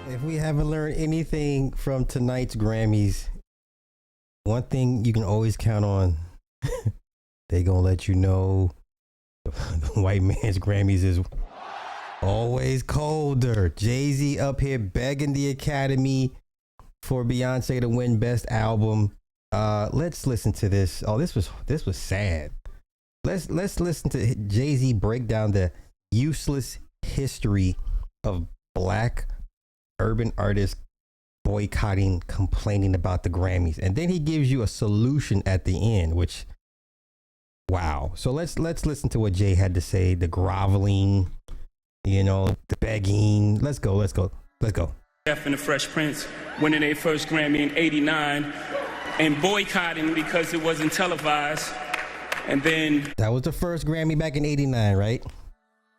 If we haven't learned anything from tonight's Grammys, one thing you can always count on, they gonna let you know the white man's Grammys is always colder. Jay-Z up here begging the Academy for Beyonce to win Best Album. Let's listen to this. Oh, this was sad. Let's listen to Jay-Z break down the useless history of black urban artists boycotting, complaining about the Grammys, and then he gives you a solution at the end, which, wow. So let's listen to what Jay had to say. The groveling, the begging. Let's go. Jeff and the Fresh Prince winning their first Grammy in '89 and boycotting because it wasn't televised. And then that was the first Grammy back in '89, right?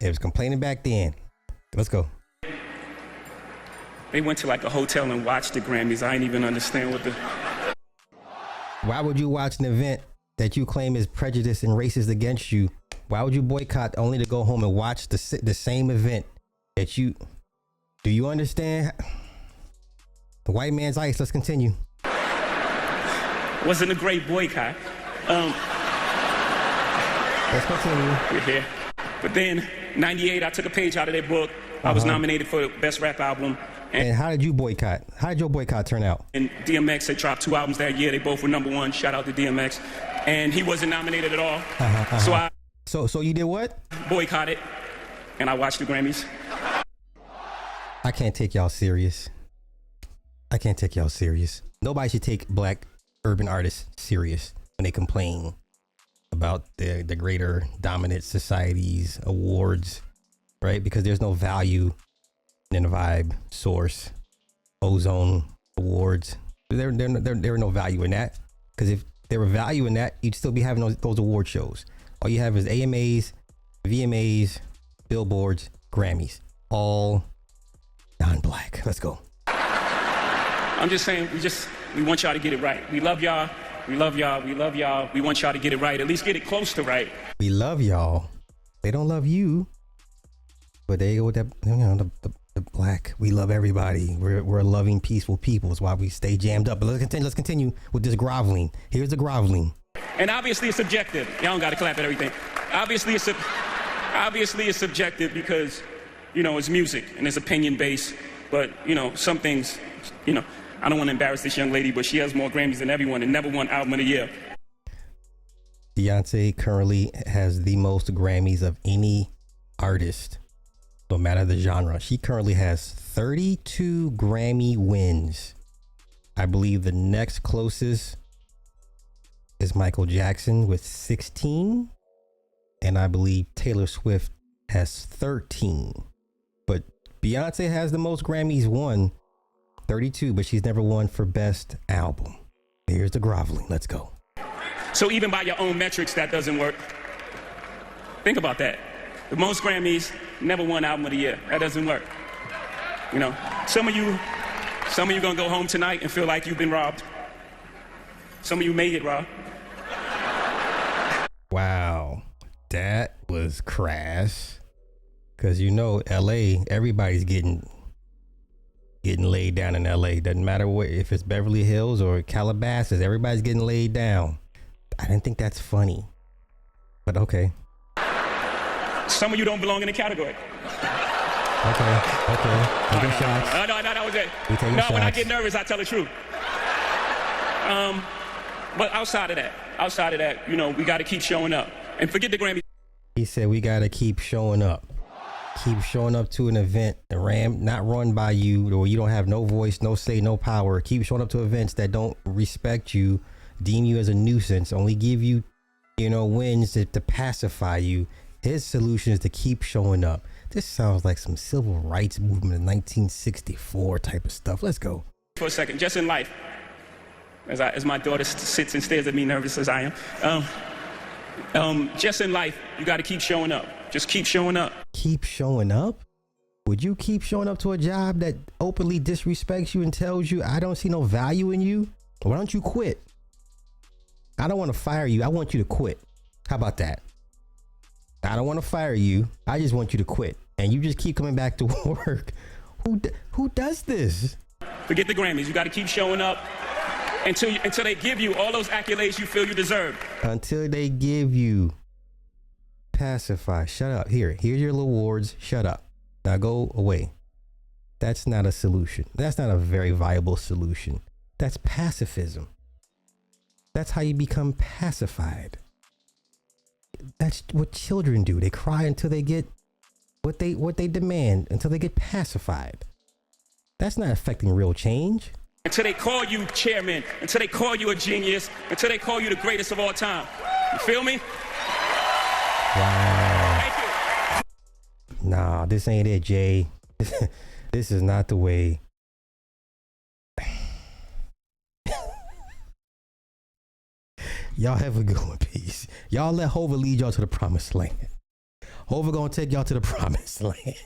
It was complaining back then. Let's go. They went to like a hotel and watched the Grammys. I didn't even understand what the... Why would you watch an event that you claim is prejudiced and racist against you? Why would you boycott only to go home and watch the same event that you... Do you understand? The white man's ice. Let's continue. Wasn't a great boycott. Let's continue. Yeah. But then, '98, I took a page out of their book. I was nominated for Best Rap Album. And how did you boycott? How did your boycott turn out? And DMX had dropped 2 albums that year. They both were #1. Shout out to DMX. And he wasn't nominated at all. So you did what? Boycotted. And I watched the Grammys. I can't take y'all serious. Nobody should take black urban artists serious when they complain about the greater dominant society's awards, right? Because there's no value in the Vibe, Source, Ozone awards. There were no value in that, because if there were value in that, you'd still be having those award shows. All you have is AMAs, VMAs, Billboards, Grammys, all non-black. Let's go. I'm just saying, we want y'all to get it right. We love y'all. We love y'all. We want y'all to get it right. At least get it close to right. We love y'all. They don't love you, but they go with that, the black. We love everybody. We're a loving, peaceful people. That's why we stay jammed up. But let's continue with this groveling. Here's the groveling. And obviously it's subjective. Y'all don't got to clap at everything. Obviously it's subjective because, it's music and it's opinion based. But, some things, I don't want to embarrass this young lady, but she has more Grammys than everyone and never won Album of the Year. Beyonce currently has the most Grammys of any artist, no matter the genre. She currently has 32 Grammy wins. I believe the next closest is Michael Jackson with 16. And I believe Taylor Swift has 13. But Beyonce has the most Grammys won, 32, but she's never won for Best Album. Here's the groveling. Let's go. So even by your own metrics, that doesn't work. Think about that. The most Grammys, never won Album of the Year. That doesn't work. Some of you gonna go home tonight and feel like you've been robbed. Some of you may get robbed. Wow, that was crass. Cause LA, everybody's getting laid down in LA. Doesn't matter if it's Beverly Hills or Calabasas, everybody's getting laid down. I didn't think that's funny, but okay. Some of you don't belong in the category. Okay. Taking shots. No, that was it. Shots. When I get nervous, I tell the truth. But outside of that, we got to keep showing up and forget the Grammy. He said we got to keep showing up. Keep showing up to an event, not run by you, or you don't have no voice, no say, no power. Keep showing up to events that don't respect you, deem you as a nuisance, only give you, wins to pacify you. His solution is to keep showing up. This sounds like some civil rights movement in 1964 type of stuff. Let's go. For a second, just in life, as my daughter sits and stares at me nervous as I am, just in life, you got to keep showing up. Just keep showing up. Keep showing up? Would you keep showing up to a job that openly disrespects you and tells you, I don't see no value in you? Why don't you quit? I don't want to fire you. I want you to quit. How about that? I don't want to fire you. I just want you to quit. And you just keep coming back to work Who does this? Forget the Grammys. You got to keep showing up until they give you all those accolades you feel you deserve. Until they give you. Pacify. Shut up. Here's your little awards. Shut up. Now go away. That's not a solution. That's not a very viable solution. That's pacifism. That's how you become pacified. That's what children do. They cry until they get what they demand, until they get pacified. That's not affecting real change. Until they call you chairman, until they call you a genius, until they call you the greatest of all time. You feel me? Wow. Thank you. Nah, this ain't it, Jay. This is not the way. Y'all have a good one. Peace. Y'all let Hova lead y'all to the promised land. Hova gonna take y'all to the promised land.